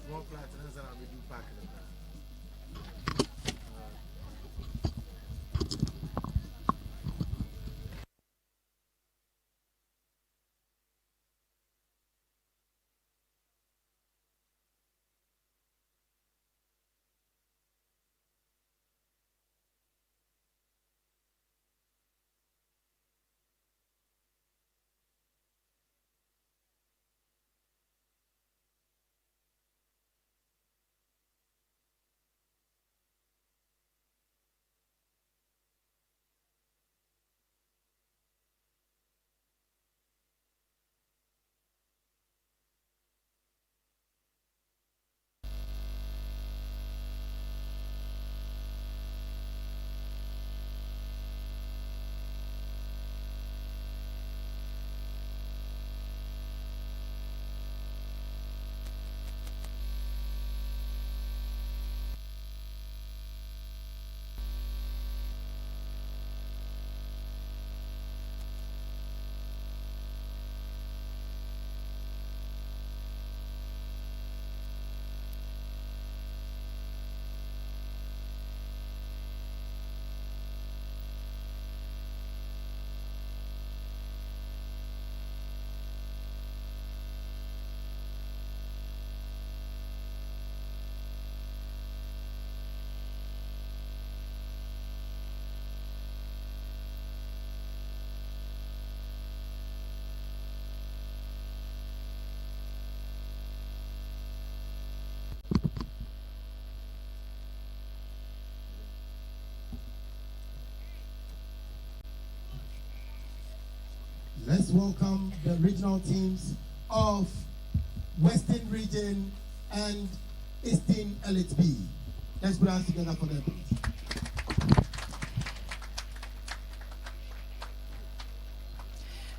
Small platinums and I'll be do packing. Let's welcome the regional teams of Western Region and Eastern Elite B. Let's put our hands together for them, please.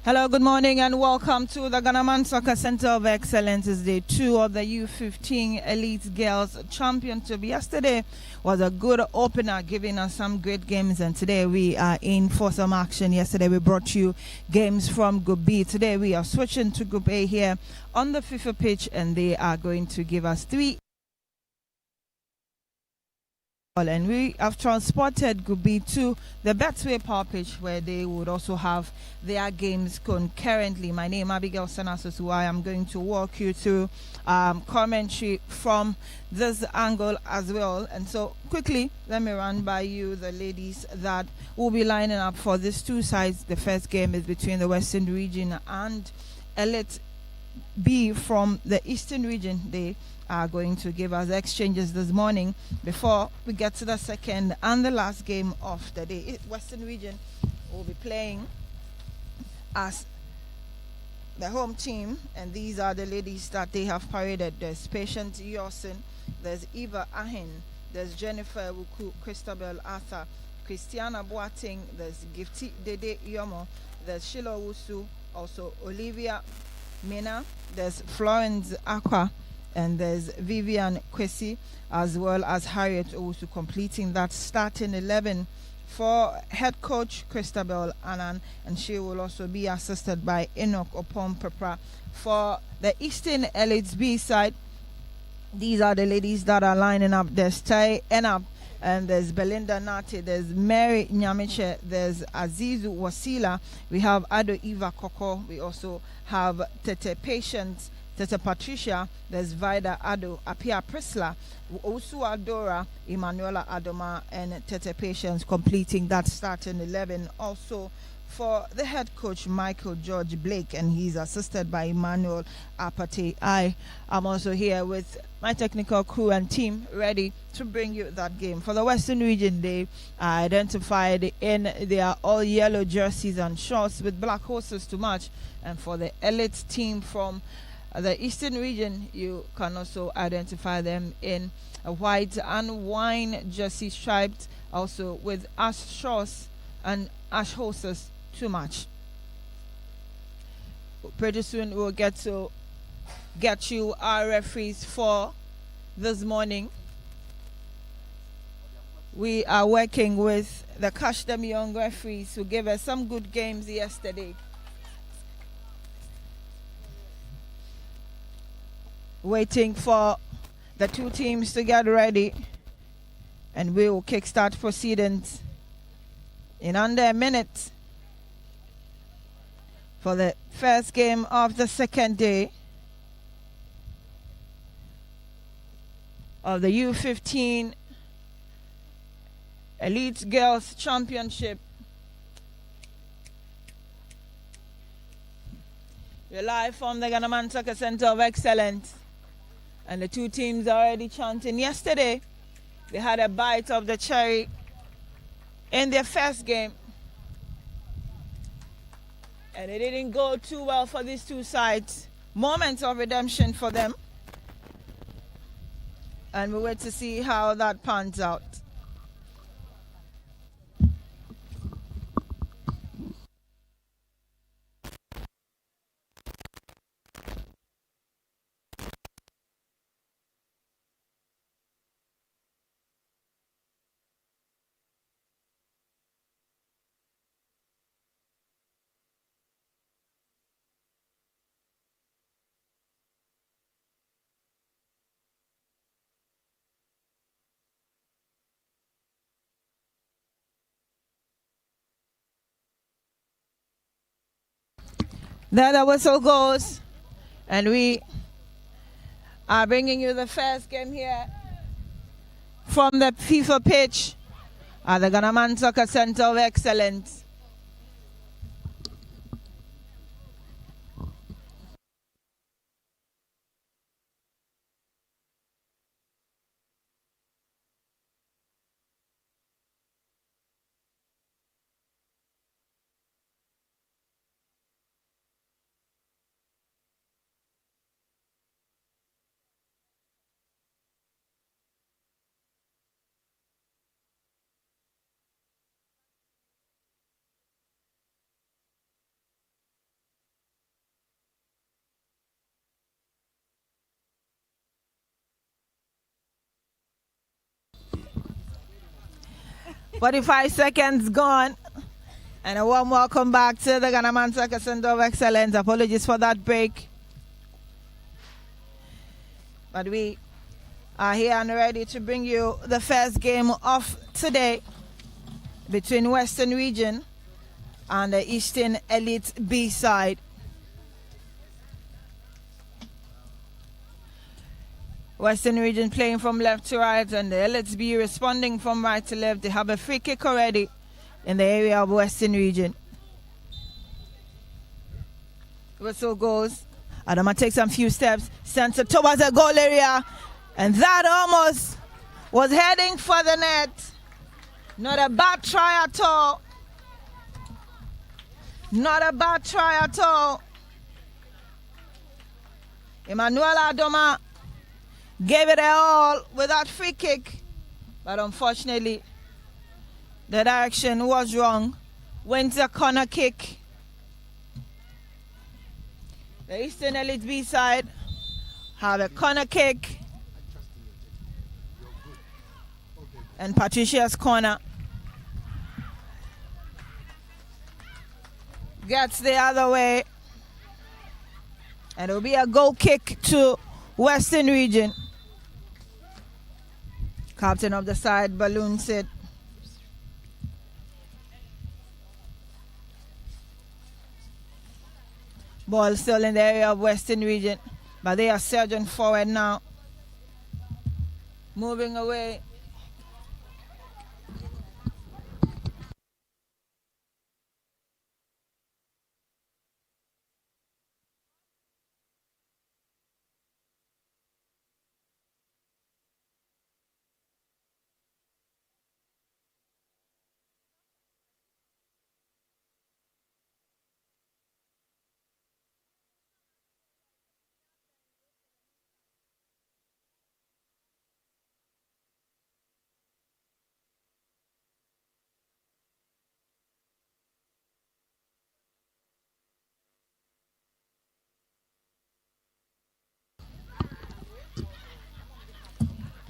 Hello, good morning and welcome to the Ghana Soccer Center of Excellence. It's day 2 of the U-15 Elite Girls Championship. Yesterday was a good opener, giving us some great games, and today we are in for some action. Yesterday we brought you games from Group B. Today we are switching to Group A here on the FIFA pitch, and they are going to give us 3. And we have transported Group B to the Betway Power Pitch, where they would also have their games concurrently. My name is Abigail Sanasus, who I am going to walk you through commentary from this angle as well. And so quickly, let me run by you the ladies that will be lining up for these two sides. The first game is between the Western Region and Elite B from the Eastern region. They are going to give us exchanges this morning before we get to the second and the last game of the day. Western region will be playing as the home team, and these are the ladies that they have paraded. There's Patience Yosin, there's Eva Ahin, there's Jennifer Wuku, Christabel Arthur, Christiana Boating, there's Gifty Dede Yomo, there's Sheila Wusu, also Olivia Mina, there's Florence Aqua, and there's Vivian Kwesi, as well as Harriet Owusu, completing that starting 11 for head coach Christabel Annan, and she will also be assisted by Enoch Opon Pepra. For the Eastern Elites B side, these are the ladies that are lining up. There's Tai Enab, and there's Belinda Nate, there's Mary Nyamiche, there's Azizu Wasila, we have Ado Eva Koko, we also have Tete Patience, Tete Patricia, there's Vida Ado, Apia Prisla, Osu Adora, Emanuela Adoma, and Tete Patience completing that starting 11. Also for the head coach Michael George Blake, and he's assisted by Emmanuel Apate. I am also here with my technical crew and team ready to bring you that game. For the Western region, they are identified in their all yellow jerseys and shorts with black horses to match, and for the elite team from the Eastern region, you can also identify them in a white and wine jersey striped, also with ash shorts and ash horses to match. Pretty soon we'll get you our referees for this morning. We are working with the Cash Them Young referees who gave us some good games yesterday. Waiting for the two teams to get ready, and we will kickstart proceedings in under a minute for the first game of the second day of the U-15 Elite Girls Championship. We're live from the Ghana Manchester Center of Excellence, and the two teams are already chanting. Yesterday, they had a bite of the cherry in their first game, and it didn't go too well for these two sides. Moments of redemption for them, and we wait to see how that pans out. There the whistle goes, and we are bringing you the first game here from the FIFA pitch at the Ghana Man Soccer Center of Excellence. "45 seconds gone, and a warm welcome back to the Ghana Man Soccer Center of Excellence. Apologies for that break, but we are here and ready to bring you the first game of today between Western Region and the Eastern Elite B side. Western Region playing from left to right, and the Elites B responding from right to left. They have a free kick already in the area of Western Region. Whistle goes Adama takes some few steps, sends it towards the goal area, and that almost was heading for the net. Not a bad try at all. Not a bad try at all. Emmanuel Adoma gave it all with that free kick, but unfortunately, the direction was wrong. Went a corner kick. The Eastern Elite B side have a corner kick. And Patricia's corner gets the other way. And it'll be a goal kick to Western Region. Captain of the side, Balloon said. Ball still in the area of Western Region, but they are surging forward now. Moving away.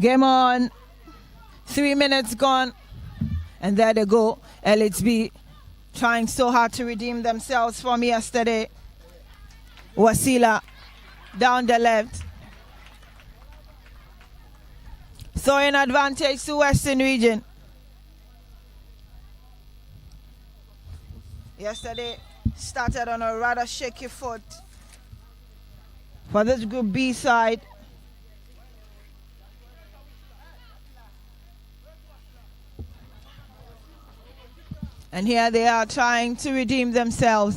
Game on. 3 minutes gone. And there they go. LHB trying so hard to redeem themselves from yesterday. Wasila down the left. Throwing advantage to Western Region. Yesterday started on a rather shaky foot for this Group B side. And here they are trying to redeem themselves.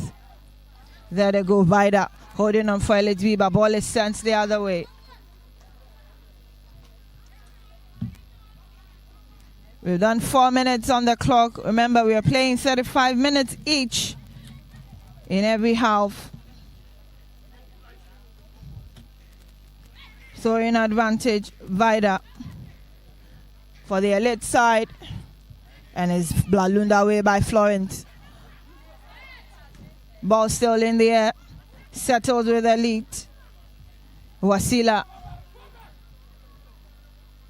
There they go, Vida holding on for LHB, but ball is sent the other way. We've done 4 minutes on the clock. Remember, we are playing 35 minutes each in every half. So in advantage, Vida for the elite side. And is ballooned away by Florence. Ball still in the air. Settled with Elite. Wasila.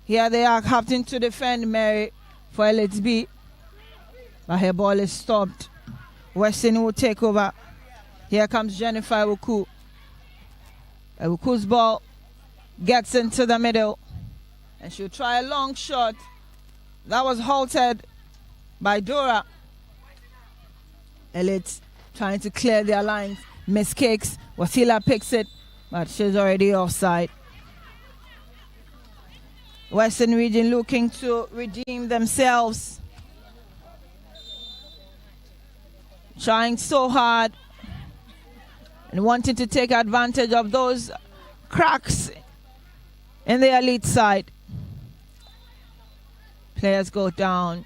Here they are having to defend Mary for LHB. But her ball is stopped. Weston will take over. Here comes Jennifer Ewuku. Ewuku's ball gets into the middle. And she'll try a long shot. That was halted by Dora. Elite trying to clear their lines. Miss Kicks. Wasila picks it, but she's already offside. Western Region looking to redeem themselves. Trying so hard and wanting to take advantage of those cracks in the elite side. Players go down.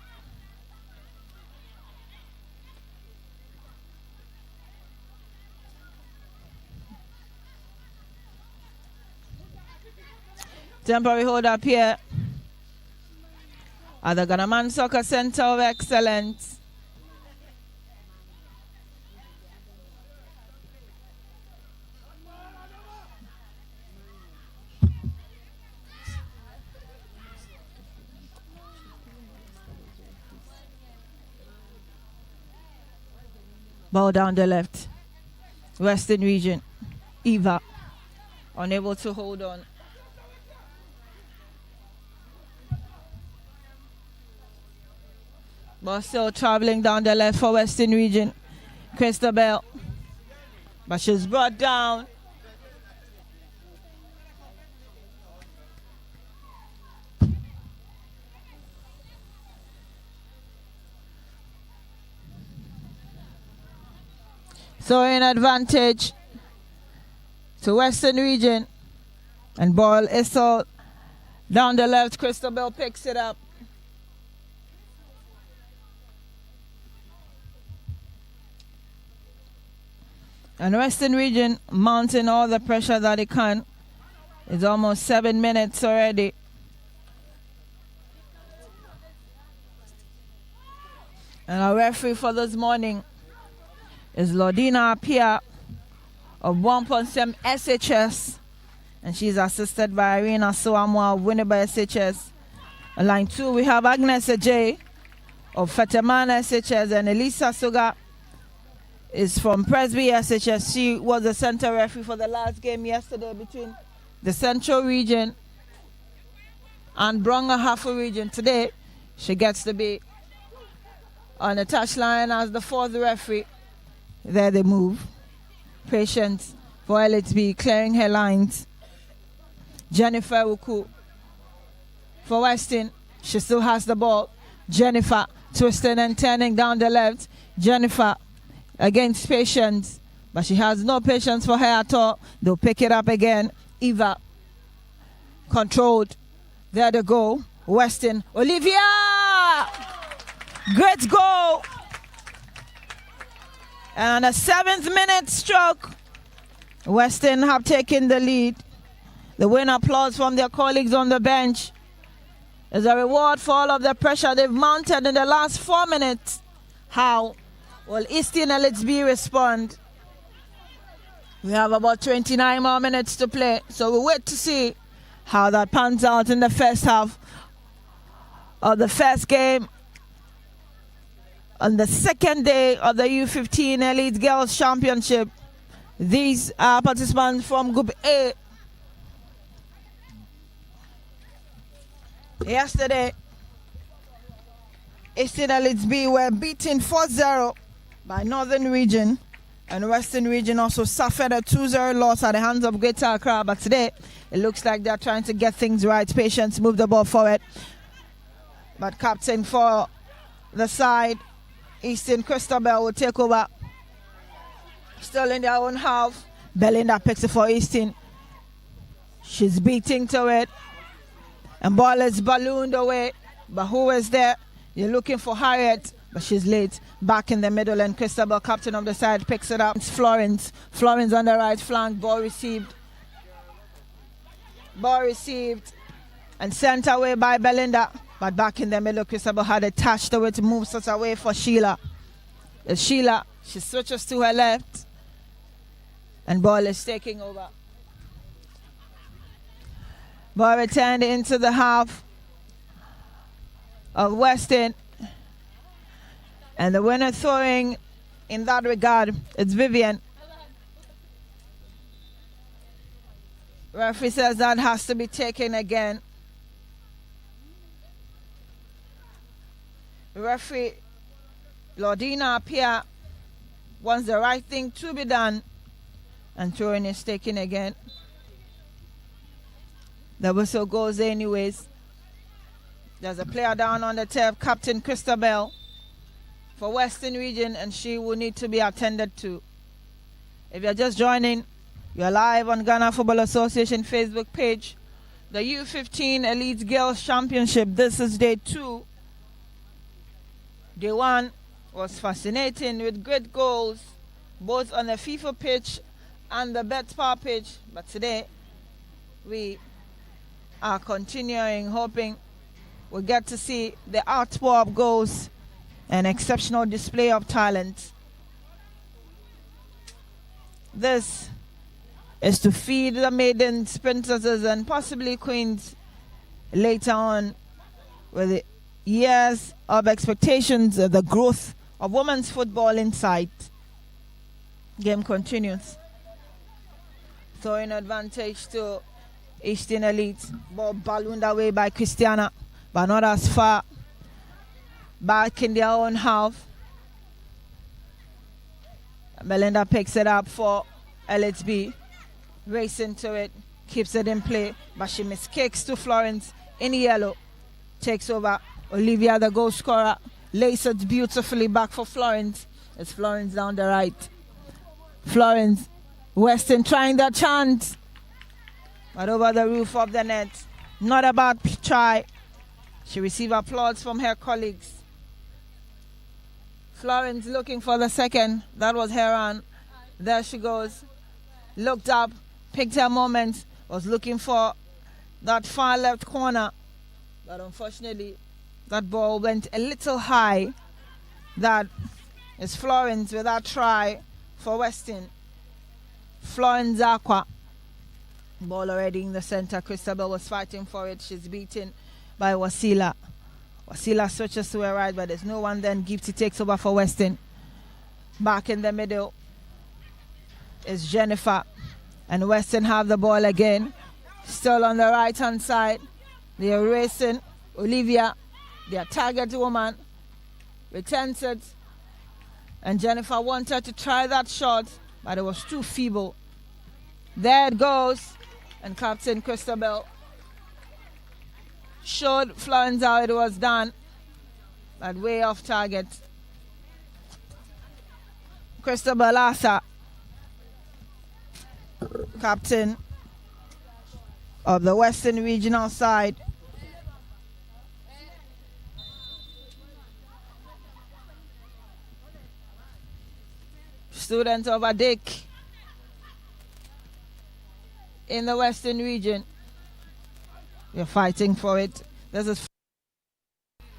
Temporary hold up here at the Ghanaman Soccer Center of Excellence. Ball down the left. Western Region. Eva unable to hold on. But still traveling down the left for Western Region. Christabel. But she's brought down. So in advantage to Western Region. And ball is so down the left. Christabel picks it up. And Western Region mounting all the pressure that it can. It's almost 7 minutes already. And our referee for this morning is Lodina Apia of 1.7 SHS. And she's assisted by Irina Suamwa of Winneba SHS. On line 2, we have Agnes Ajay of Fatamana SHS, and Elisa Suga is from Presby SHS. She was the center referee for the last game yesterday between the Central Region and Bronga Hafu Region. Today, she gets to be on the touchline as the fourth referee. There they move. Patience for LHB clearing her lines. Jennifer Wuku for Weston. She still has the ball. Jennifer twisting and turning down the left. Jennifer against Patience, but she has no patience for her at all. They'll pick it up again. Eva controlled. There they go. Weston. Olivia! Great goal. And a 7th minute stroke. Weston have taken the lead. The win applause from their colleagues on the bench is a reward for all of the pressure they've mounted in the last 4 minutes. How will Eastern LHB respond? We have about 29 more minutes to play, so we'll wait to see how that pans out in the first half of the first game on the second day of the U-15 Elite Girls Championship. These are participants from Group A. Yesterday, Eastern LHB were beaten 4-0 by Northern Region, and Western Region also suffered a 2-0 loss at the hands of Greater Accra. But today, it looks like they're trying to get things right. Patience move the ball forward. But captain for the side, Eastern Christabel, will take over. Still in their own half. Belinda picks it for Eastern. She's beating to it. And ball is ballooned away. But who is there? You're looking for Harriet, but she's late. Back in the middle, and Christabel, captain of the side, picks it up. It's Florence. Florence on the right flank. Ball received. Ball received. And sent away by Belinda. But back in the middle, Christabel had attached to it, moves us away for Sheila. It's Sheila. She switches to her left. And ball is taking over. Ball returned into the half of Weston. And the winner throwing in that regard, it's Vivian. Referee says that has to be taken again. Referee Lordina Apia wants the right thing to be done, and throwing is taken again. The whistle goes anyways. There's a player down on the turf, Captain Christabel for Western Region, and she will need to be attended to. If you're just joining, you're live on Ghana Football Association Facebook page. The U-15 Elite Girls Championship. This is day 2. Day 1 was fascinating with great goals, both on the FIFA pitch and the Betspar pitch. But today, we are continuing, hoping we'll get to see the outpour of goals, an exceptional display of talent. This is to feed the maidens, princesses, and possibly queens later on, with the years of expectations of the growth of women's football in sight. Game continues. Throwing advantage to Eastern Elite. Ball ballooned away by Christiana, but not as far. Back in their own half. Belinda picks it up for LHB. Racing to it. Keeps it in play. But she miskicks to Florence in yellow. Takes over. Olivia, the goal scorer, lays it beautifully back for Florence. It's Florence down the right. Florence Weston trying their chance, but over the roof of the net. Not a bad try. She received applause from her colleagues. Florence looking for the second. That was Heron. There she goes. Looked up, picked her moment, was looking for that far left corner. But unfortunately, that ball went a little high. That is Florence with that try for Weston. Florence Aqua. Ball already in the center. Christabel was fighting for it. She's beaten by Wasila. Wasila switches to her right, but there's no one then. Gifty takes over for Weston. Back in the middle is Jennifer. And Weston have the ball again. Still on the right hand side. They are racing. Olivia, their target woman, returns it. And Jennifer wanted to try that shot, but it was too feeble. There it goes. And Captain Christabel showed Florence how it was done, but way off target. Christabel Asa, captain of the Western Regional side. Student of Adik in the Western region. We're fighting for it. This is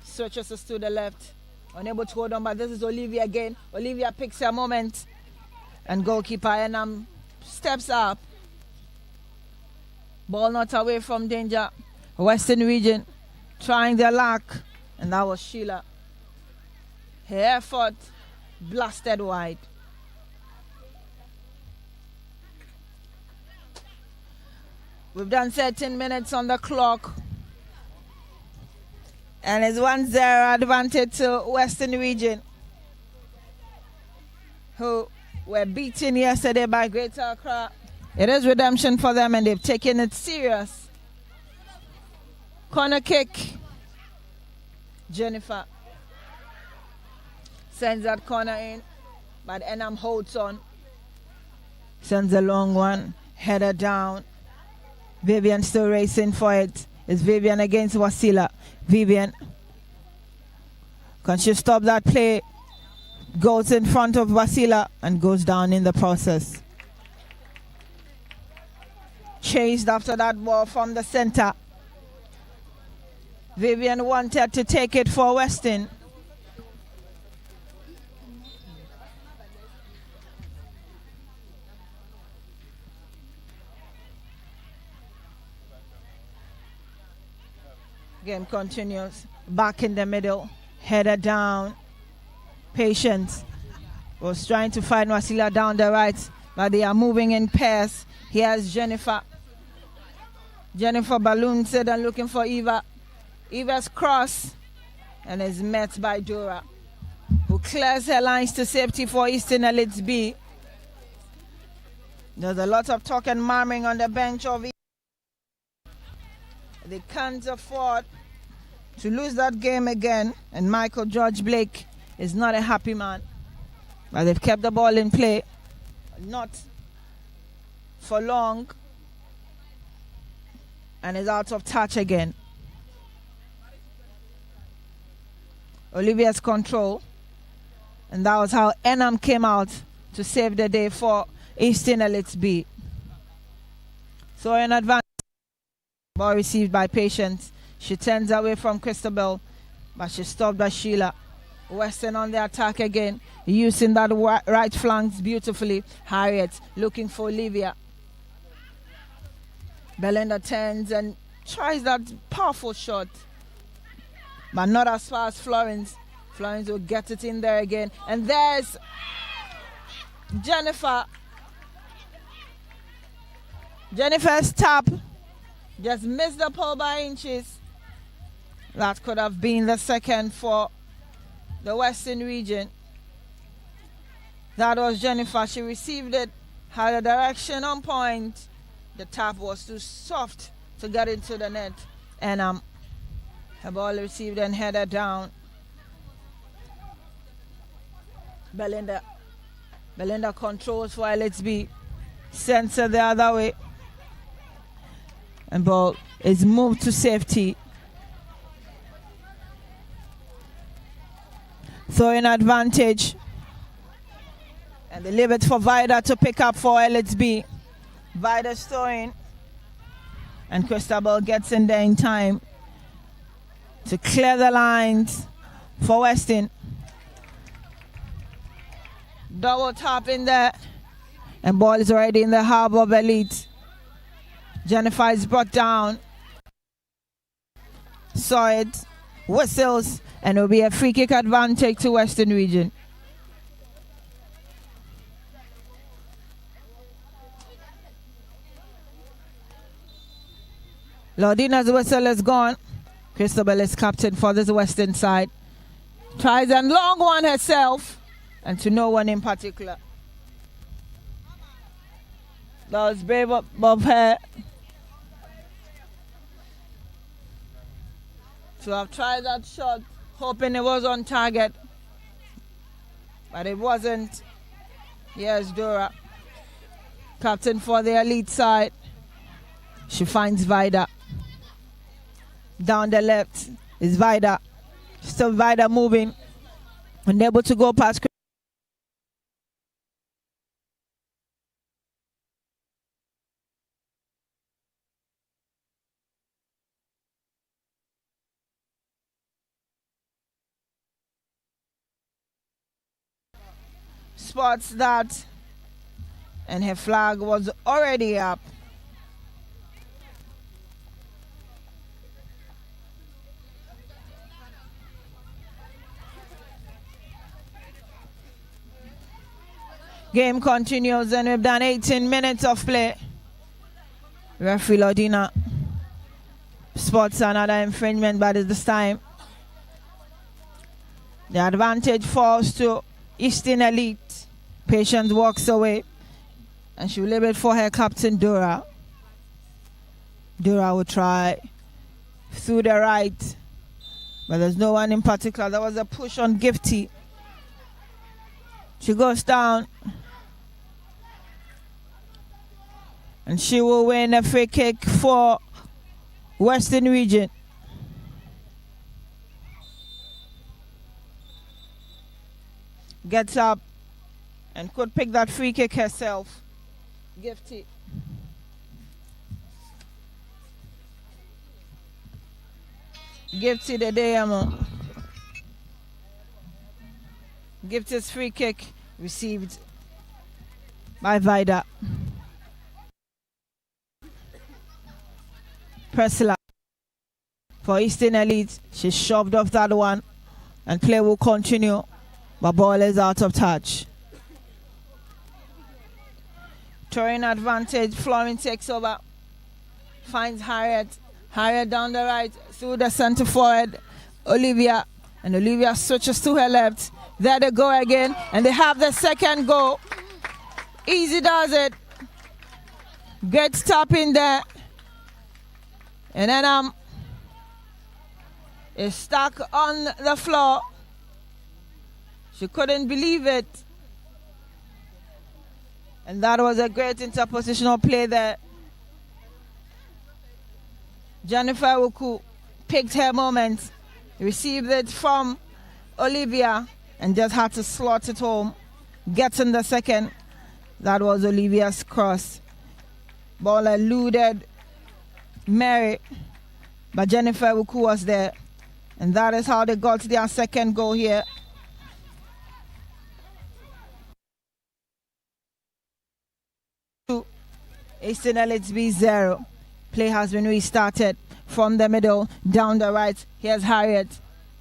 switches us to the left. Unable to hold on, but this is Olivia again. Olivia picks her moment. And goalkeeper Enam steps up. Ball not away from danger. Western region trying their luck. And that was Sheila. Her effort blasted wide. We've done 13 minutes on the clock. And it's 1-0 advantage to Western Region, who were beaten yesterday by Greater Accra. It is redemption for them, and they've taken it serious. Corner kick. Jennifer sends that corner in, but Enam holds on. Sends a long one. Header down. Vivian still racing for it. It's Vivian against Wasila. Vivian, can she stop that play? Goes in front of Wasila and goes down in the process. Chased after that ball from the center. Vivian wanted to take it for Weston. Game continues. Back in the middle. Header down. Patience was trying to find Wasila down the right, but they are moving in pairs. Here's Jennifer. Jennifer balloons it and looking for Eva. Eva's cross and is met by Dora, who clears her lines to safety for Eastern Elites B. There's a lot of talk and murmuring on the bench of East. They can't afford to lose that game again, and Michael George Blake is not a happy man. But they've kept the ball in play, not for long, and is out of touch again. Olivia's control, and that was how Enam came out to save the day for Eastern Elites B. So in advance. Ball received by Patience. She turns away from Christabel, but she's stopped by Sheila. Weston on the attack again, using that right flank beautifully. Harriet looking for Olivia. Belinda turns and tries that powerful shot, but not as far as Florence. Florence will get it in there again. And there's Jennifer. Jennifer's tap just missed the pole by inches. That could have been the second for the Western region. That was Jennifer. She received it, had a direction on point. The tap was too soft to get into the net. And her ball received and headed down. Belinda controls for Let's Be. Sends her the other way. And ball is moved to safety. Throwing advantage. And they leave it for Vida to pick up for LHB. Vida's throwing. And Cristobal gets in there in time to clear the lines for Weston. Double tap in there. And ball is already in the harbor of Elite. Jennifer is brought down. Saw it. Whistles. And it will be a free kick advantage to Western Region. Lordina's whistle is gone. Cristobal is captain for this Western side. Tries a long one herself. And to no one in particular. That was brave above her. To have tried that shot, hoping it was on target. But it wasn't. Here's Dora. Captain for the Elite side. She finds Vida. Down the left is Vida. Still Vida moving. Unable to go past. Spots that, and her flag was already up. Game continues and we've done 18 minutes of play. Referee Lodina spots another infringement, but at this time the advantage falls to Eastern Elite. Patience walks away and she will leave it for her captain Dora. Dora will try through the right, but there's no one in particular. There was a push on Gifty. She goes down and she will win a free kick for Western Region. Gets up and could pick that free kick herself. Gifty. Gifty the Diamond. Gifty's free kick received by Vida. Presla for Eastern Elite. She shoved off that one and play will continue. But ball is out of touch. Throwing advantage. Florin takes over. Finds Harriet. Harriet down the right. Through the center forward. Olivia. And Olivia switches to her left. There they go again. And they have the second goal. Easy does it. Great stop in there. And then it's stuck on the floor. She couldn't believe it. And that was a great interpositional play there. Jennifer Wuku picked her moment, received it from Olivia, and just had to slot it home. Gets in the second. That was Olivia's cross. Ball eluded Mary, but Jennifer Wuku was there. And that is how they got their second goal here. Eastern LHB 0. Play has been restarted from the middle down the right. Here's Harriet.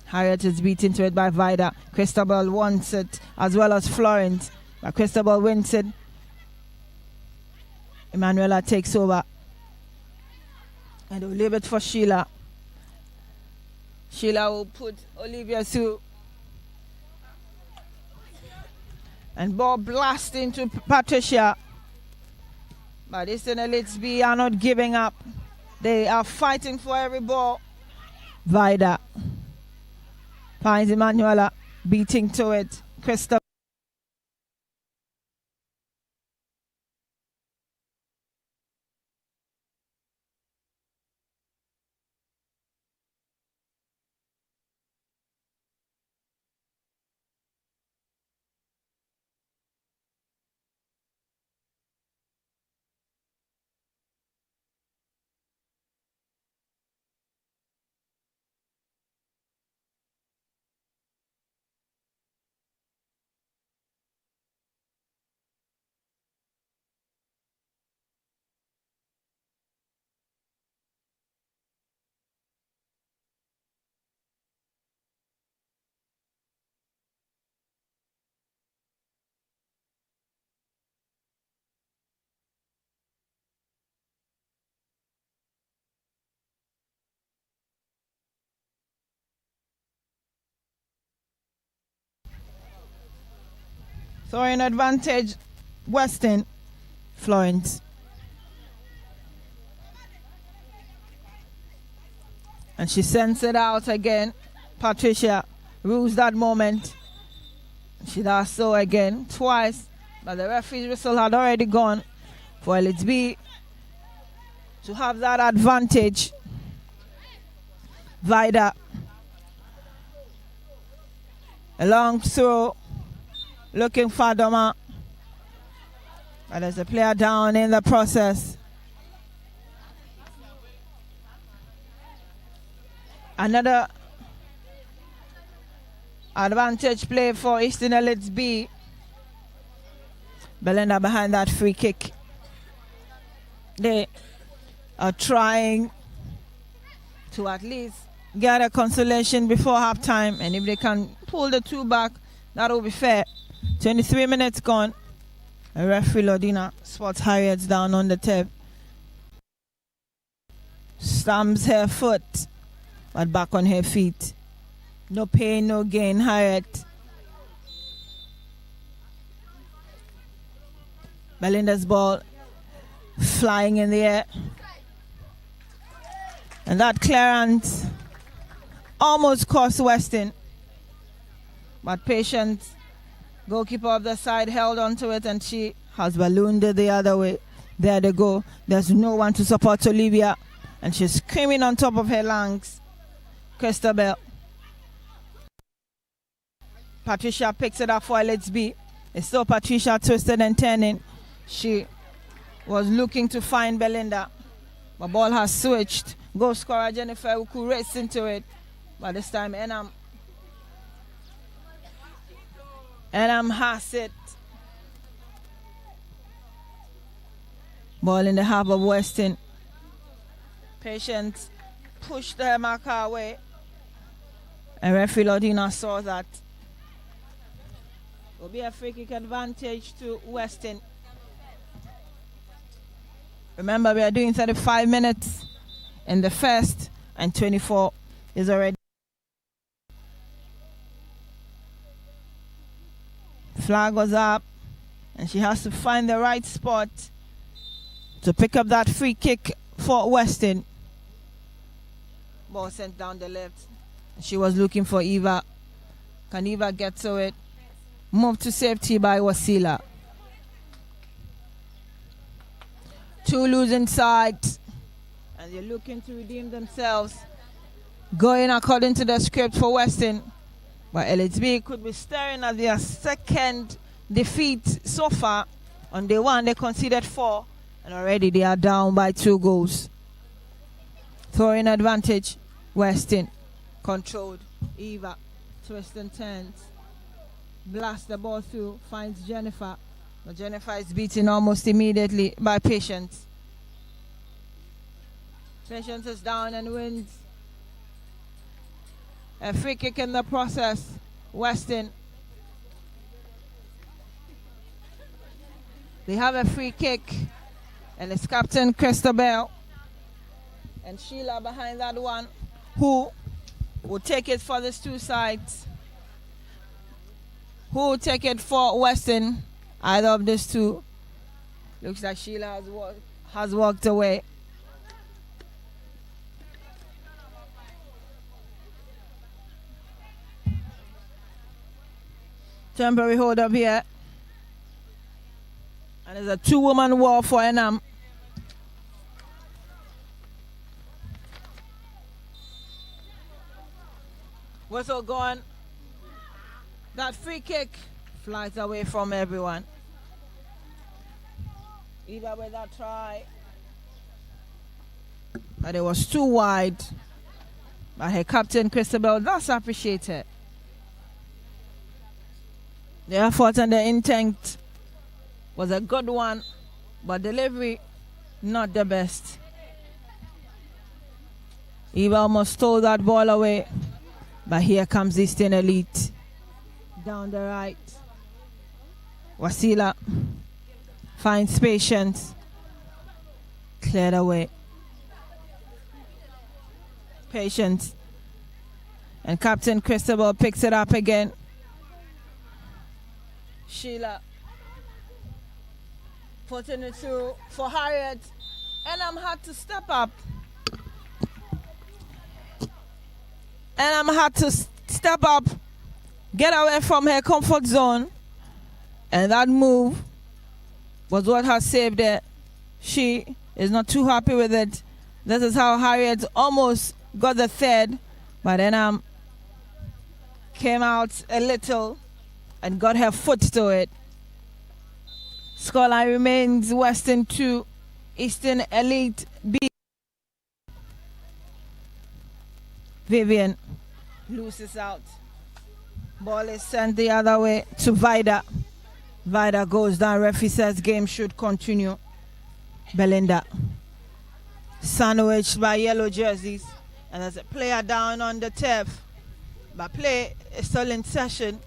Harriet is beaten to it by Vida. Cristobal wants it as well as Florence. But Cristobal wins it. Emanuela takes over. And they'll leave it for Sheila. Sheila will put Olivia through. And ball blast into Patricia. But Eastern LHB are not giving up. They are fighting for every ball. Vida finds Emanuela beating to it. Crystal Throwing advantage, Weston, Florence. And she sends it out again. Patricia rules that moment. She does so again, twice. But the referee's whistle had already gone for LHB to have that advantage. Vida. A long throw. Looking for Doma. But there's a player down in the process. Another advantage play for Eastern Elites B. Belinda behind that free kick. They are trying to at least get a consolation before halftime, and if they can pull the two back, that will be fair. 23 minutes gone. And referee Lodina spots Harriet's down on the tip. Stamps her foot, but back on her feet. No pain, no gain, Harriet. Belinda's ball flying in the air. And that clearance almost cost Weston. But Patience, goalkeeper of the side, held onto it, and she has ballooned it the other way. There they go. There's no one to support Olivia. And she's screaming on top of her lungs. Christabel. Patricia picks it up for Let's Be. It's still Patricia twisted and turning. She was looking to find Belinda. The ball has switched. Goal scorer Jennifer Uku race into it. But this time Enam has it. Ball in the half of Weston. Patience pushed the marker away. And referee Lodina saw that. Will be a free kick advantage to Weston. Remember, we are doing 35 minutes in the first, and 24 is already. Flag was up, and she has to find the right spot to pick up that free kick for Weston. Ball sent down the left. She was looking for Eva. Can Eva get to it? Moved to safety by Wasila. Two losing sides, and they're looking to redeem themselves. Going according to the script for Weston. But LHB could be staring at their second defeat so far. On day one, they conceded 4, and already they are down by 2 goals. Throwing advantage, Weston. Controlled, Eva. Twist and turns. Blast the ball through, finds Jennifer. But Jennifer is beaten almost immediately by Patience. Patience is down and wins. A free kick in the process. Weston. They have a free kick. And it's Captain Christabel and Sheila behind that one, who will take it for these two sides. Who will take it for Weston? Either of these two. Looks like Sheila has walked away. Temporary hold up here. And there's a 2-woman war for Enam. Whistle gone. That free kick flies away from everyone. Either way that try. But it was too wide. By her captain Christabel, that's appreciated. The effort and the intent was a good one, but delivery not the best. Eva almost stole that ball away, but here comes Eastern Elite. Down the right. Wasila finds Patience. Cleared away. Patience. And Captain Christabel picks it up again. Sheila putting it through for Harriet. Enam had to step up. Enam had to step up, get away from her comfort zone. And that move was what has saved her. She is not too happy with it. This is how Harriet almost got the third. But Enam came out a little and got her foot to it. Scoreline remains Western 2, Eastern Elite B. Vivian loses out. Ball is sent the other way to Vida. Vida goes down. Referee says game should continue. Belinda. Sandwiched by yellow jerseys. And there's a player down on the turf. But play is still in session.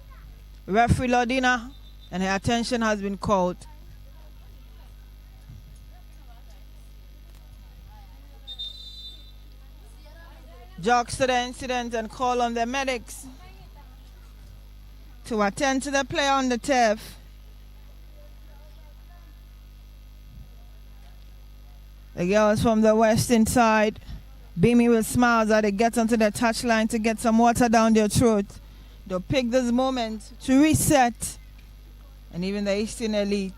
Referee Lodina, and her attention has been called. Jogs to the incident and call on the medics to attend to the player on the turf. The girls from the western side beaming with smiles as they get onto the touchline to get some water down their throat. They'll pick this moment to reset. And even the Eastern Elite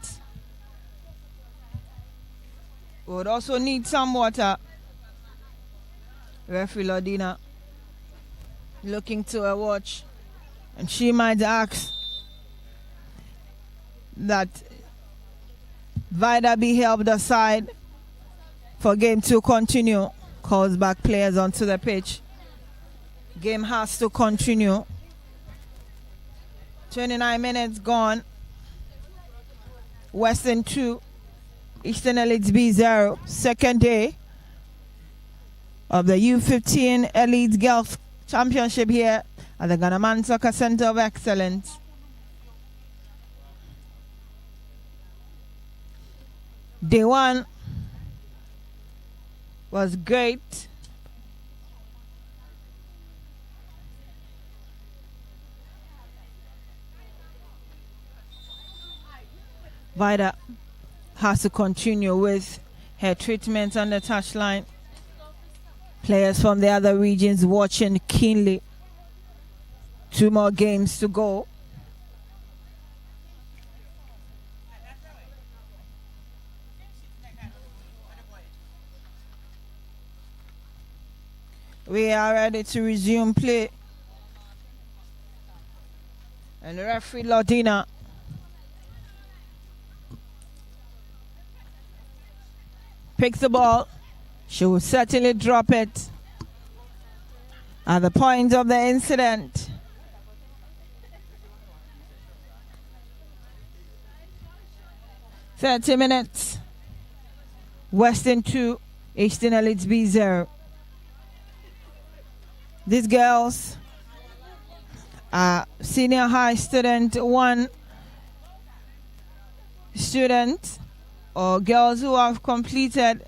would also need some water. Referee Lodina looking to her watch, and she might ask that Vida be helped aside for game to continue. Calls back players onto the pitch. Game has to continue. 29 minutes gone. Western 2, Eastern Elite B 0. Second day of the U-15 Elite Girls Championship here at the Ghana Soccer Center of Excellence. Day 1 was great. Vida has to continue with her treatment on the touchline. Players from the other regions watching keenly. 2 more games to go. We are ready to resume play. And referee Lodina picks the ball. She will certainly drop it at the point of the incident. "30 minutes. Western 2, Eastern Elite B 0. These girls are senior high student 1 student, or girls who have completed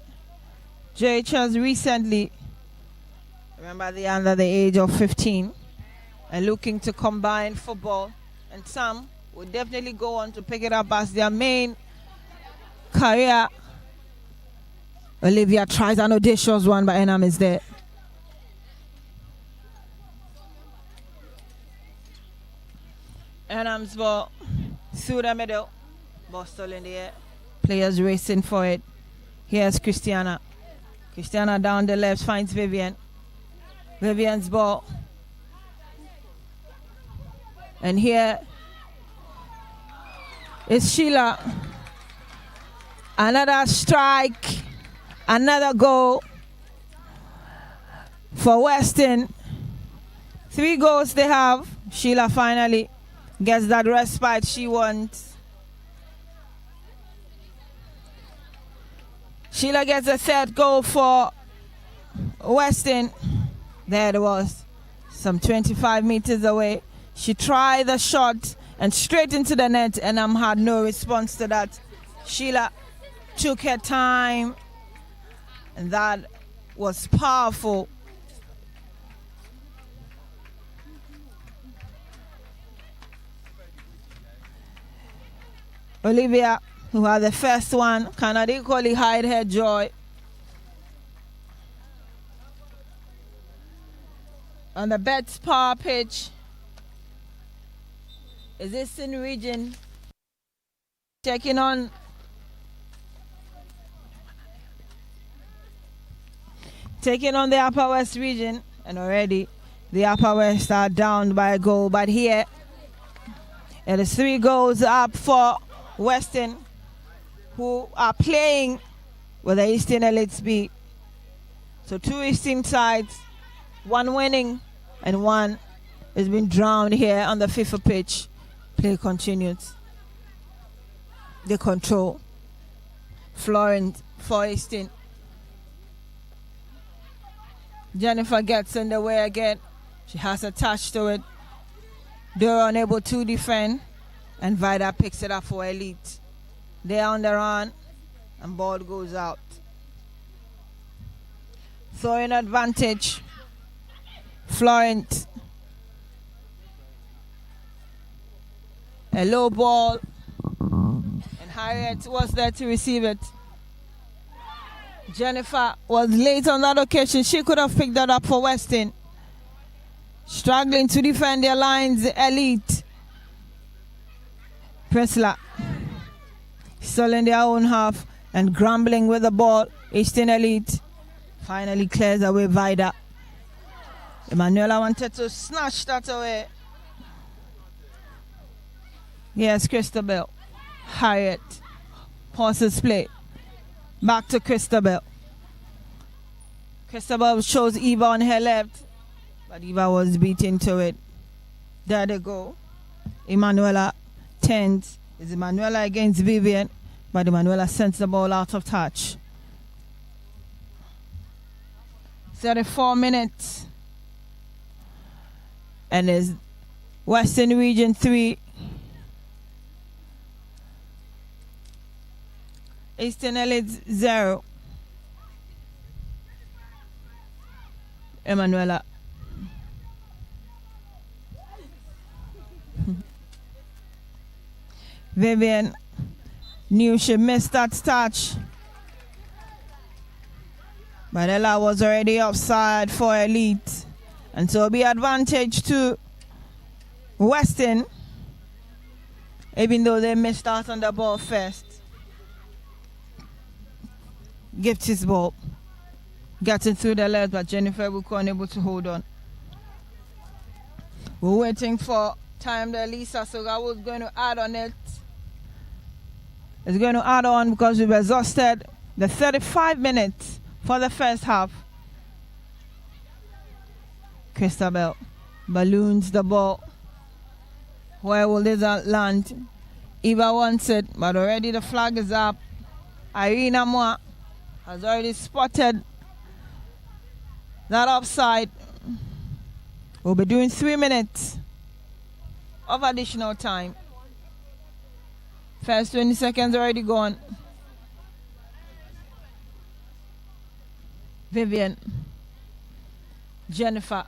JHS recently. Remember, they are under the age of 15 and looking to combine football, and some will definitely go on to pick it up as their main career. Olivia tries an audacious one, but Enam is there. Enam's ball through the middle. Ball still in the air. Players racing for it. Here's Christiana. Christiana down the left finds Vivian. Vivian's ball. And here is Sheila. Another strike. Another goal for Western. 3 goals they have. Sheila finally gets that respite she wants. Sheila gets a 3rd goal for Western. There it was, some 25 meters away. She tried the shot and straight into the net, and had no response to that. Sheila took her time, and that was powerful. Olivia, who had the first one, cannot equally hide her joy. On the Betts power pitch is Eastern Region taking on the Upper West region, and already the Upper West are down by a goal, but here it is 3 goals up for Western, who are playing with the Eastern Elites B. So 2 Eastern sides, 1 winning and 1 has been drowned here on the FIFA pitch. Play continues. The control. Florent for Eastern. Jennifer gets in the way again. She has a touch to it. They're unable to defend, and Vida picks it up for Elite. They're on the run, and ball goes out. Throwing advantage. Florent. A low ball, and Harriet was there to receive it. Jennifer was late on that occasion. She could have picked that up for Weston. Struggling to defend their lines, Elite. Pressler still in their own half and grumbling with the ball. Eastern Elite finally clears away Vida. Emanuela wanted to snatch that away. Yes, Christabel. Harriet pauses play. Back to Christabel. Christabel shows Eva on her left, but Eva was beaten to it. There they go. Emanuela turns. It's Emanuela against Vivian, but Emanuela sends the ball out of touch. 34 minutes. And it's Western Region 3. Eastern Elites 0. Emanuela. Vivian knew she missed that touch, but Ella was already offside for Elite, and so it'll be advantage to Western, even though they missed out on the ball first. Gives his ball, getting through the legs, but Jennifer was unable to hold on. We're waiting for time that Lisa Soga was going to add on it. It's going to add on because we've exhausted the 35 minutes for the first half. Christabel balloons the ball. Where will this land? Eva wants it, but already the flag is up. Irina Moa has already spotted that offside. We'll be doing 3 minutes of additional time. First 20 seconds already gone. Vivian. Jennifer.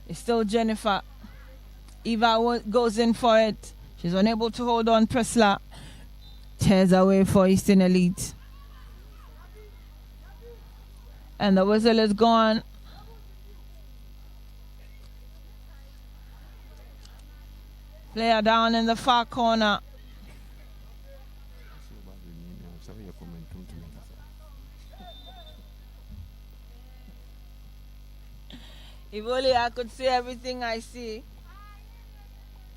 It's still Jennifer. Eva goes in for it. She's unable to hold on. Pressler tears away for Eastern Elite. And the whistle is gone. Player down in the far corner. If only I could see everything I see,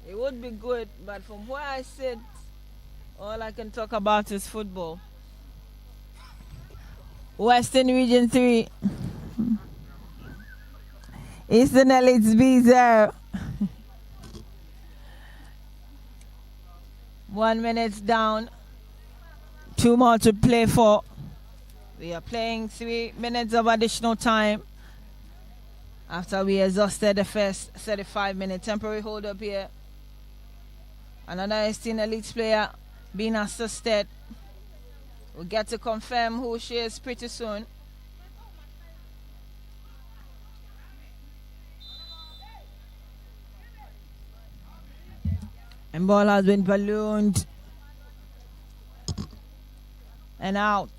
it would be good. But from where I sit, all I can talk about is football. Western Region 3. Eastern Elites B 0. 1 minute down. 2 more to play for. We are playing 3 minutes of additional time after we exhausted the first 35-minute temporary hold up here. Another Eastern Elites player being assisted. We'll get to confirm who she is pretty soon. And ball has been ballooned and out.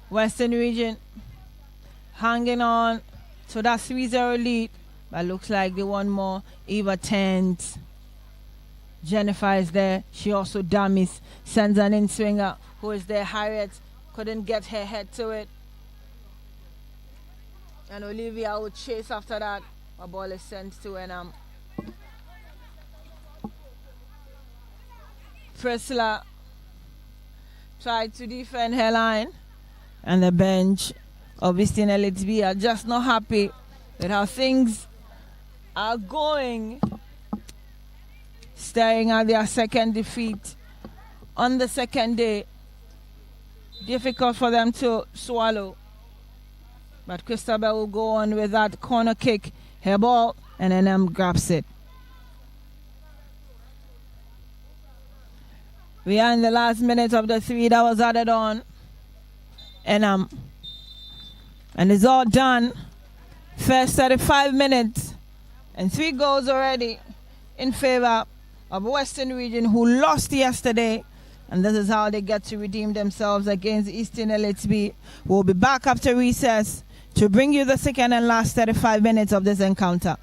Western Region hanging on to that 3-0 lead, but looks like they want more. Eva tends. Jennifer is there. She also dummies. Sends an in-swinger. Who is there? Harriet couldn't get her head to it. And Olivia would chase after that. A ball is sent to Enam. Priscilla tried to defend her line. And the bench of Eastern LHB are just not happy with how things are going. Staring at their second defeat on the second day. Difficult for them to swallow. But Christabel will go on with that corner kick. Her ball, and NM grabs it. We are in the last minute of the 3 that was added on. And it's all done. First 35 minutes. And 3 goals already in favor of Western Region, who lost yesterday. And this is how they get to redeem themselves against Eastern LHB. We'll be back after recess to bring you the second and last 35 minutes of this encounter.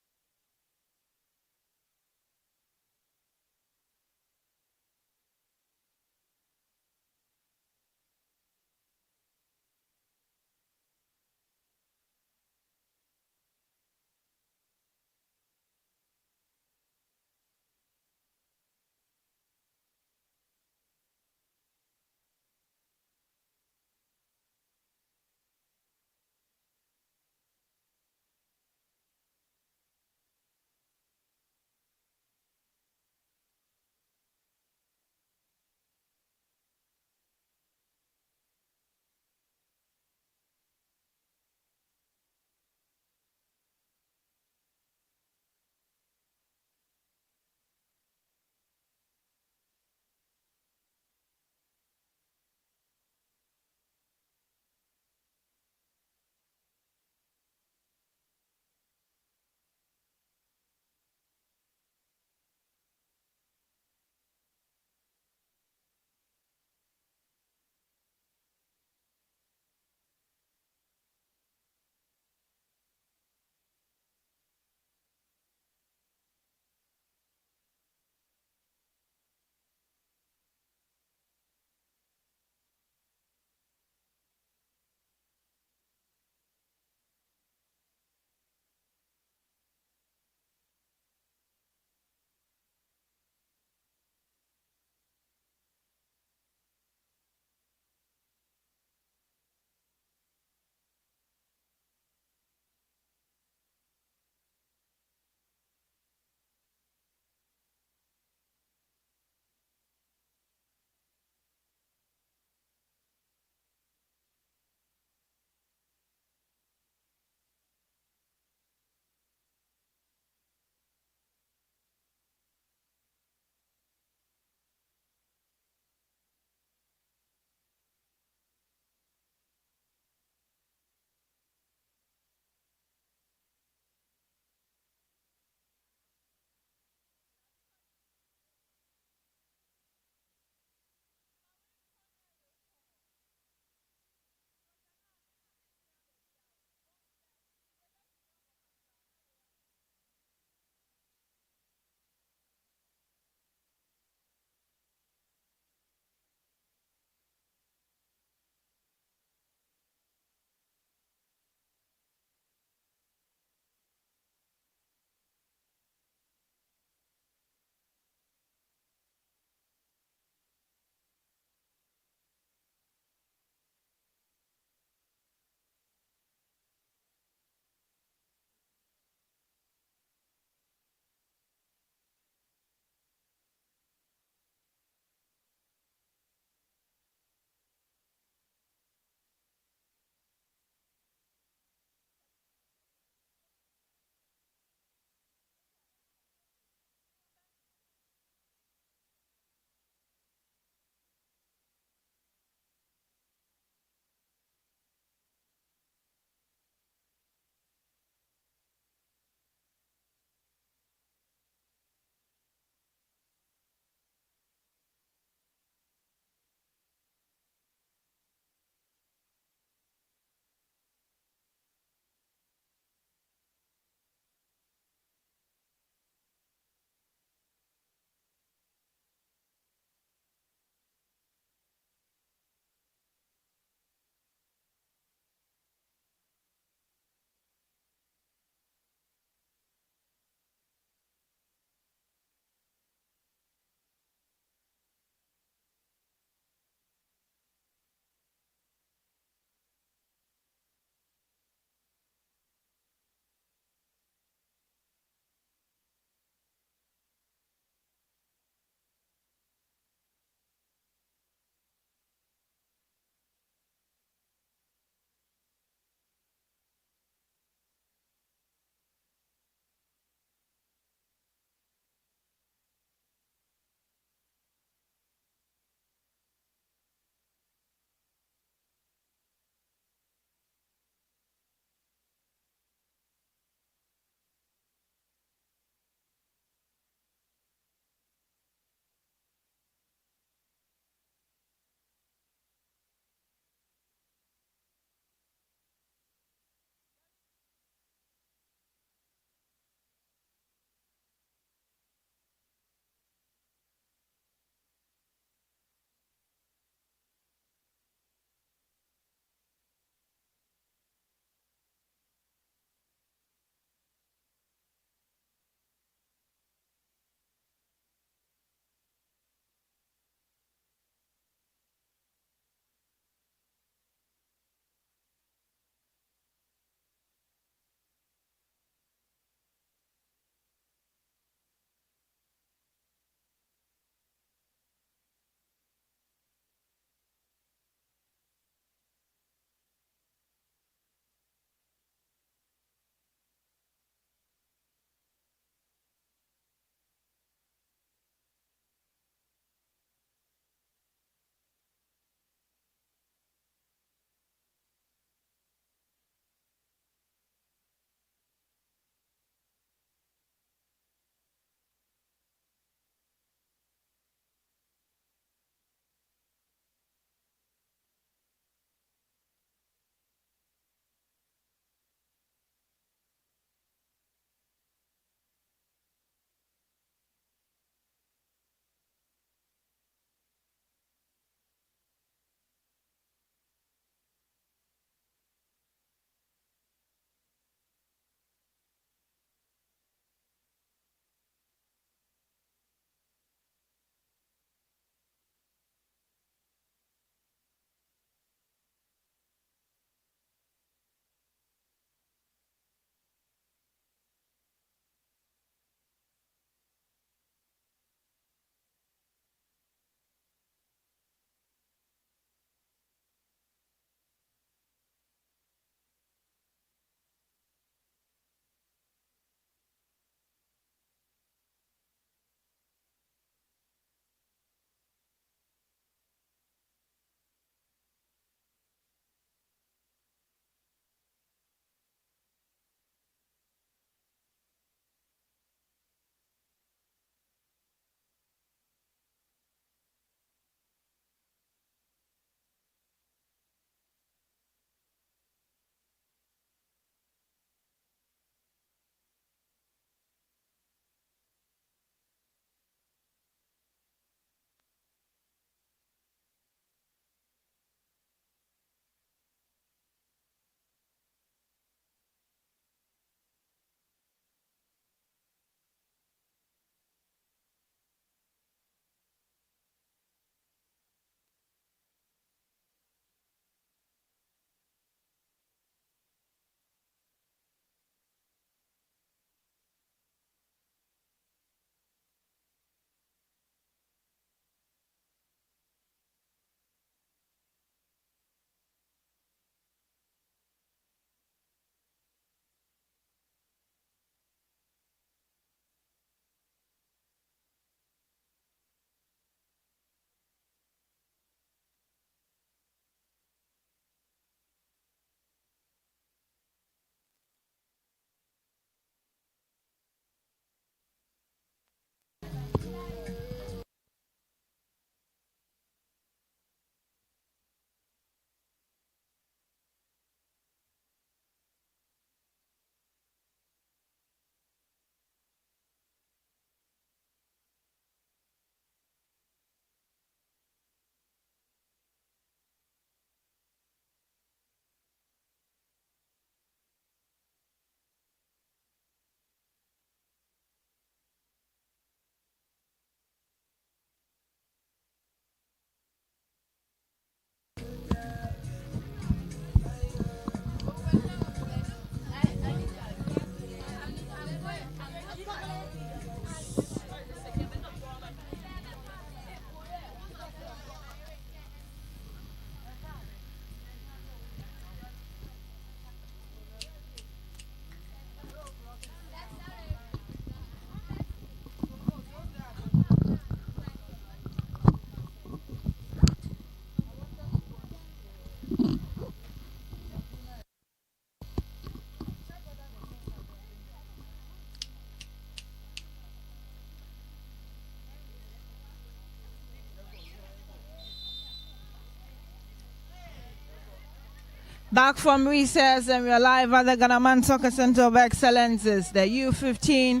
Back from recess, and we are live at the Ghana Soccer Center of Excellences, the U-15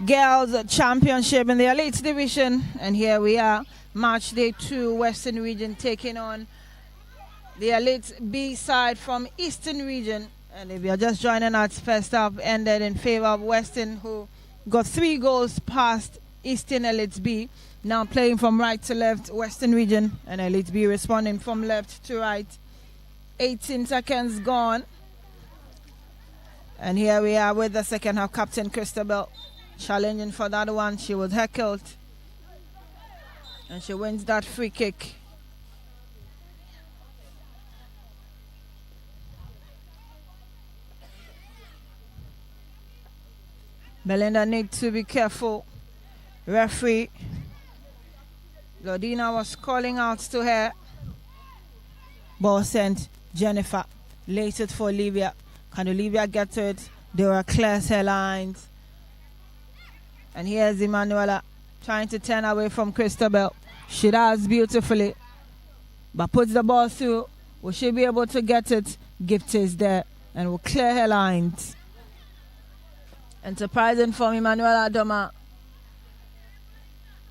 Girls Championship in the Elite Division. And here we are, match day 2, Western Region taking on the Elite B side from Eastern Region. And if you're just joining us, first half ended in favor of Western, who got 3 goals past Eastern Elite B. Now playing from right to left, Western Region, and Elite B responding from left to right. 18 seconds gone. And here we are with the second half. Captain Christabel challenging for that one. She was heckled. And she wins that free kick. Belinda needs to be careful. Referee Lodina was calling out to her. Ball sent. Jennifer lays it for Olivia. Can Olivia get to it? Dora clears her lines. And here's Emanuela trying to turn away from Christabel. She does beautifully, but puts the ball through. Will she be able to get it? Gift is there and will clear her lines. Enterprising from Emanuela Doma.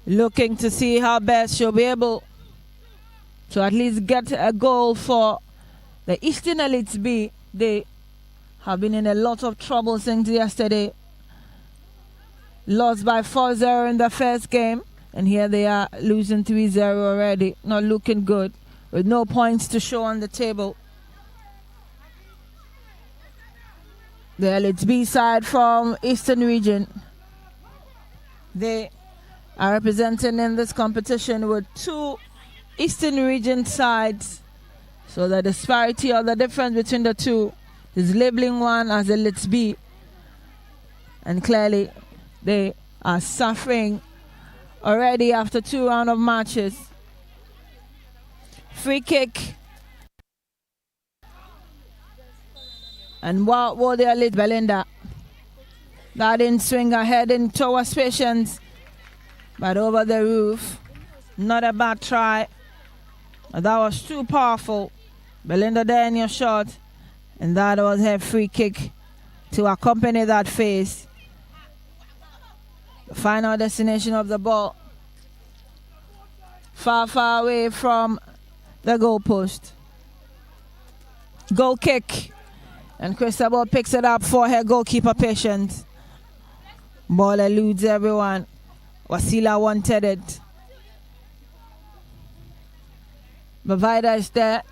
Looking to see how best she'll be able to at least get a goal for the Eastern Elites B. They have been in a lot of trouble since yesterday. Lost by 4-0 in the first game. And here they are losing 3-0 already. Not looking good. With no points to show on the table. The Elites B side from Eastern Region. They are representing in this competition with 2 Eastern Region sides. So the disparity or the difference between the two is labeling one as a Elites B. And clearly they are suffering already after 2 rounds of matches. Free kick. And what will the Elite Belinda? That in swinger heading towards Patience. But over the roof. Not a bad try. That was too powerful. Belinda there in your shot. And that was her free kick to accompany that face. The final destination of the ball. Far, far away from the goalpost. Goal kick. And Christabel picks it up for her goalkeeper Patience. Ball eludes everyone. Wasila wanted it. Bavida is there.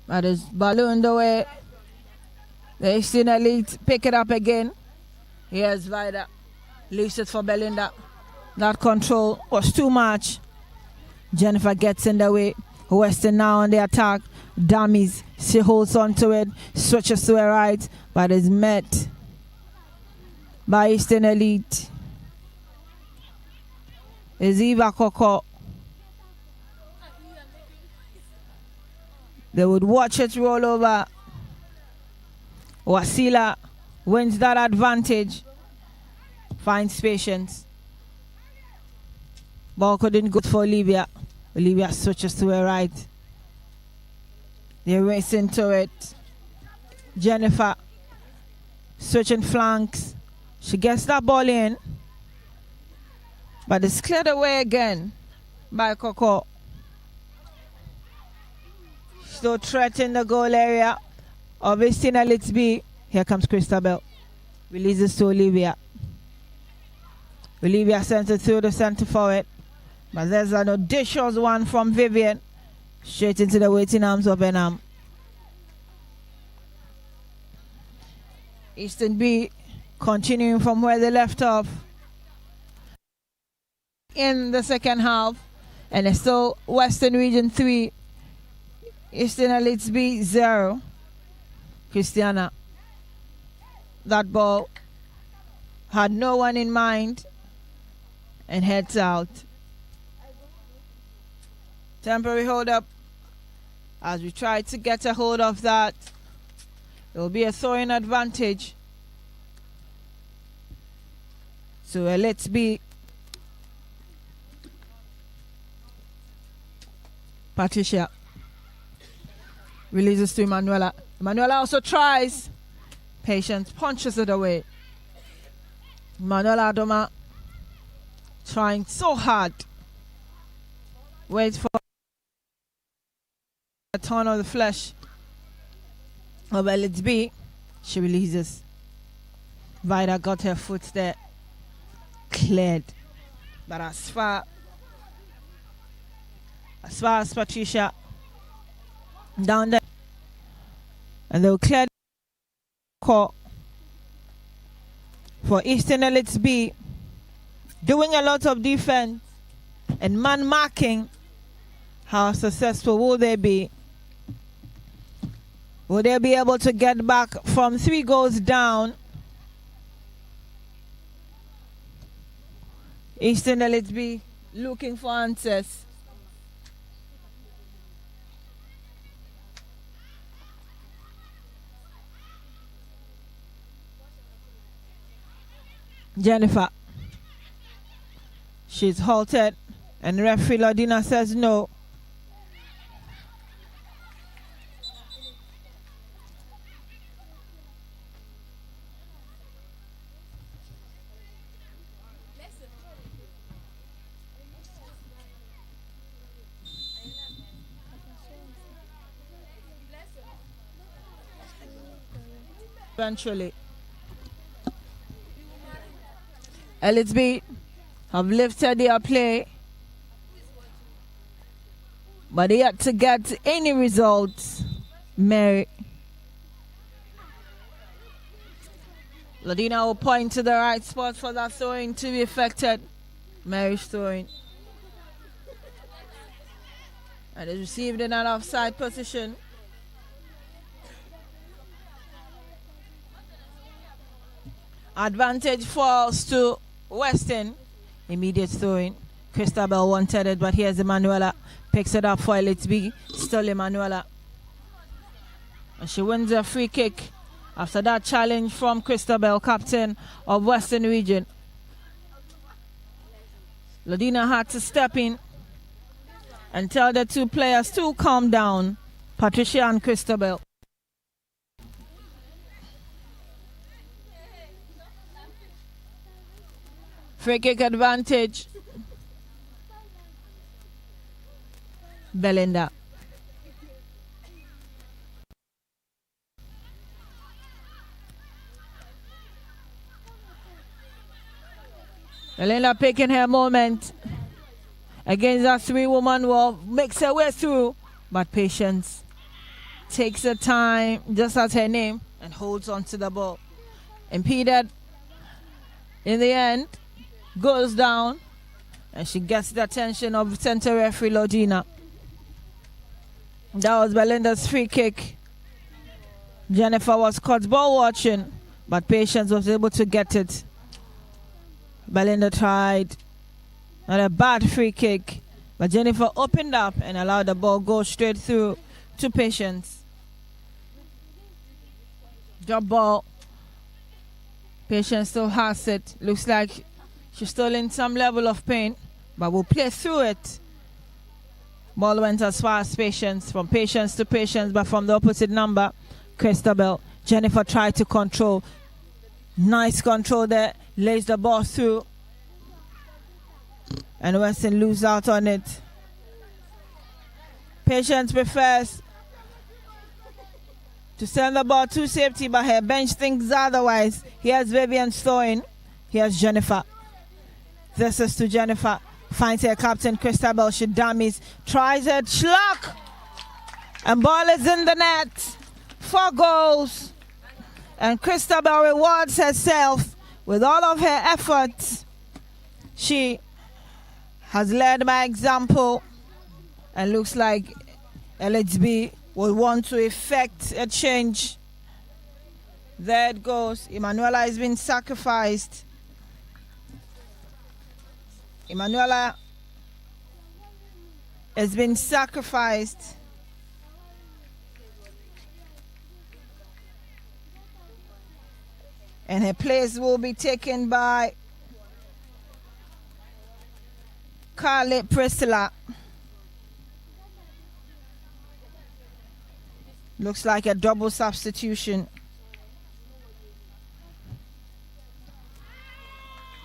But it's ballooned away. The Eastern Elite pick it up again. Here's Vida. Leaves it for Belinda. That control was too much. Jennifer gets in the way. Western now on the attack. Dummies. She holds on to it. Switches to her right. But is met by Eastern Elite. Is Eva Koko. They would watch it roll over. Wasila wins that advantage. Finds Patience. Ball couldn't go for Olivia. Olivia switches to her right. They race into it. Jennifer switching flanks. She gets that ball in. But it's cleared away again by Coco. Still threatening the goal area of Eastern Elite B. Here comes Christabel. Releases to Olivia. Olivia sends it through the center forward. But there's an audacious one from Vivian. Straight into the waiting arms of Benham. Eastern B continuing from where they left off in the second half. And it's still Western Region 3. Eastern Elites B 0. Christiana. That ball had no one in mind and heads out. Temporary hold up as we try to get a hold of that. It will be a throwing advantage. So let's be Patricia. Releases to Emanuela. Emanuela also tries. Patience punches it away. Emanuela Adoma trying so hard. Waits for a turn of the flesh of Elite B. She releases. Vida got her foot there. Cleared. But as far as Patricia down there, and they'll clear the court for Eastern Elites B, doing a lot of defense and man marking. How successful will they be? Will they be able to get back from 3 goals down? Eastern Elites B looking for answers. Jennifer. She's halted and referee Lodina says no. Eventually, Elites B have lifted their play, but they yet to get any results. Mary Ladina will point to the right spot for that throwing to be affected. Mary's throwing, and is received in an offside position. Advantage falls to Weston. Immediate throwing. Christabel wanted it, but here's Emanuela. Picks it up for Elite B. Still Emanuela. And she wins a free kick after that challenge from Christabel, captain of Western Region. Lodina had to step in and tell the 2 players to calm down, Patricia and Christabel. Free kick advantage. Belinda. Belinda picking her moment against that 3-woman wall. Makes her way through, but Patience takes her time, just as her name, and holds on to the ball. Impeded in the end. Goes down, and she gets the attention of center referee Lodina. That was Belinda's free kick. Jennifer was caught ball watching, but Patience was able to get it. Belinda tried. Not a bad free kick, but Jennifer opened up and allowed the ball go straight through to Patience. Drop ball. Patience still has it. Looks like she's still in some level of pain, but will play through it. Ball went as far as Patience, from Patience to Patience, but from the opposite number, Christabel. Jennifer tried to control. Nice control there. Lays the ball through. And Weston loses out on it. Patience prefers to send the ball to safety, but her bench thinks otherwise. Here's Vivian throwing. Here's Jennifer. This is to Jennifer. Finds her captain, Christabel. She dummies. Tries it. Schlock. And ball is in the net. 4 goals. And Christabel rewards herself with all of her efforts. She has led by example. And looks like LHB will want to effect a change. There it goes. Emanuela has been sacrificed. Emanuela has been sacrificed. And her place will be taken by Carly Priscilla. Looks like a double substitution.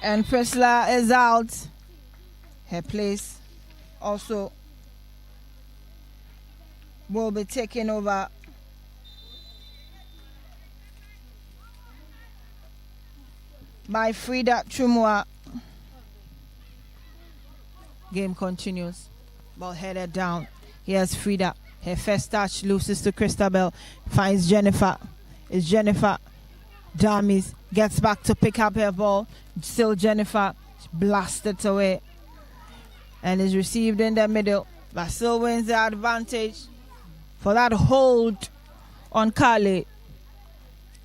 And Priscilla is out. Her place also will be taken over by Frida Chumwa. Game continues. Ball headed down. Here's Frida. Her first touch loses to Christabel. Finds Jennifer. It's Jennifer. Dummies. Gets back to pick up her ball. Still Jennifer. Blasted away. And is received in the middle. But still wins the advantage for that hold on Carly.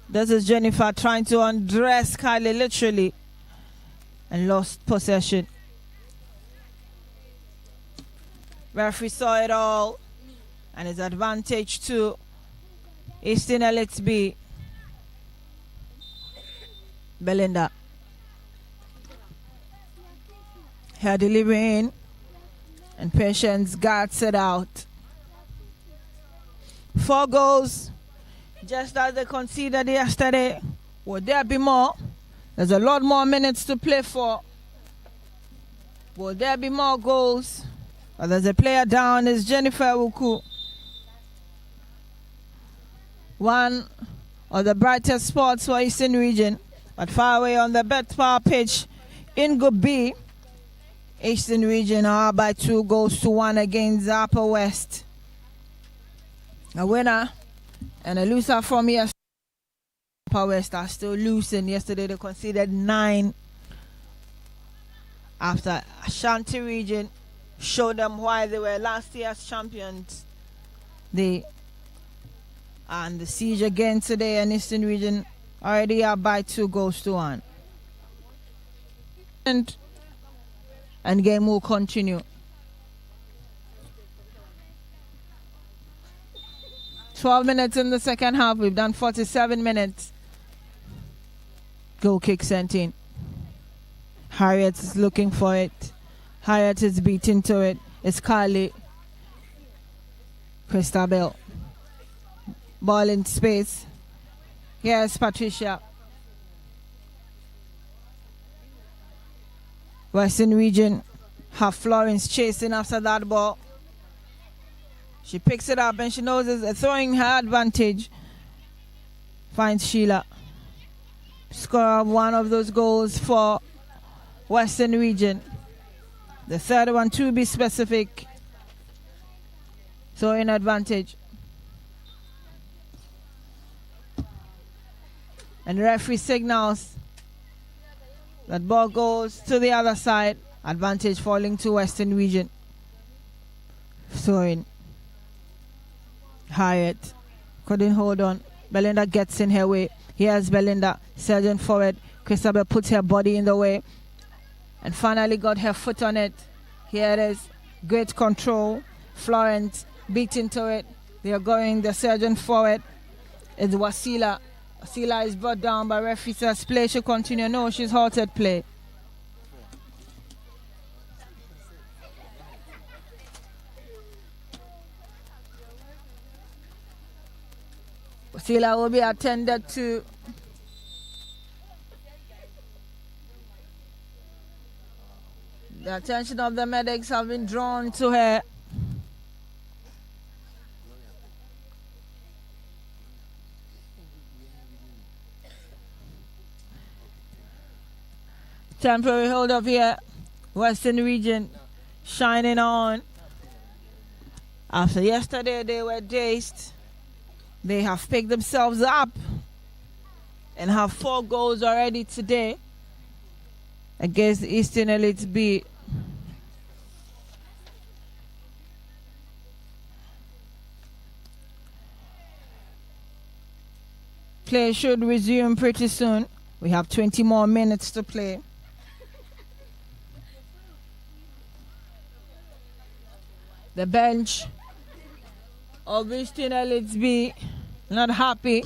This is Jennifer trying to undress Carly literally. And lost possession. Referee saw it all. And it's advantage to Eastern Elites B. Belinda. Her delivery in. And Patience guards it out. 4 goals. Just as they conceded yesterday. Would there be more? There's a lot more minutes to play for. Will there be more goals? Well, there's a player down. It's Jennifer Wuku. One of the brightest spots for Eastern Region. But far away on the Bet Power pitch in Group B. Eastern Region are by 2 goals to 1 against Upper West. A winner and a loser from yesterday. Upper West are still losing. Yesterday they conceded 9 after Ashanti Region showed them why they were last year's champions. And the siege again today in Eastern Region already are by 2 goals to 1. And game will continue. 12 minutes in the second half. We've done 47 minutes. Goal kick sent in. Harriet is looking for it. Harriet is beating to it. It's Carly. Christabel. Ball in space. Here's Patricia. Western Region have Florence chasing after that ball. She picks it up and she knows it's throwing her advantage. Finds Sheila. Score of one of those goals for Western Region. The third one, to be specific. Throwing advantage. And the referee signals that ball goes to the other side. Advantage falling to Western Region. Throwing. Hyatt couldn't hold on. Belinda gets in her way. Here's Belinda surging forward. Christabel puts her body in the way and finally got her foot on it. Here it is. Great control. Florence beat into it. They're surging forward. It's Wasila. Wasila is brought down by referee says play should continue. No, she's halted play. Wasila will be attended to. The attention of the medics have been drawn to her. Temporary hold up here. Western Region shining on. After yesterday they were dazed. They have picked themselves up and have 4 goals already today against Eastern Elites B. Play should resume pretty soon. We have 20 more minutes to play. The bench of Eastern Elites B not happy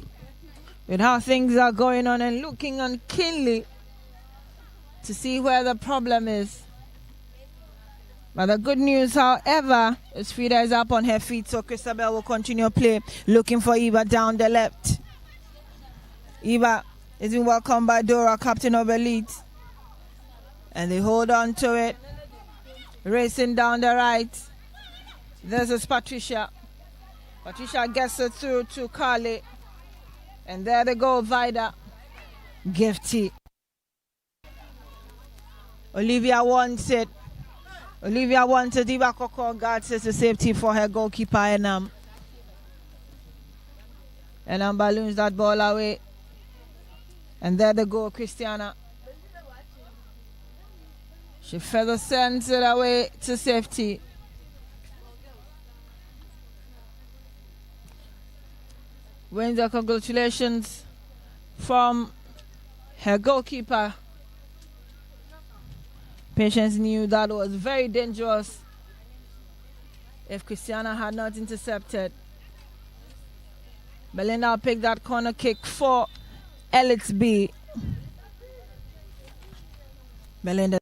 with how things are going on and looking unkeenly to see where the problem is. But the good news, however, is Frida is up on her feet, so Christabel will continue play, looking for Eva down the left. Eva is being welcomed by Dora, captain of Elite. And they hold on to it. Racing down the right. This is Patricia. Patricia gets it through to Carly. And there they go, Vida. Gifty. Olivia wants it. Olivia wants it. Eva Koko guards it to safety for her goalkeeper, Enam. Enam balloons that ball away. And there they go, Christiana. She further sends it away to safety. Windsor, congratulations from her goalkeeper. Patience knew that was very dangerous if Christiana had not intercepted. Belinda picked that corner kick for Elit's B. Belinda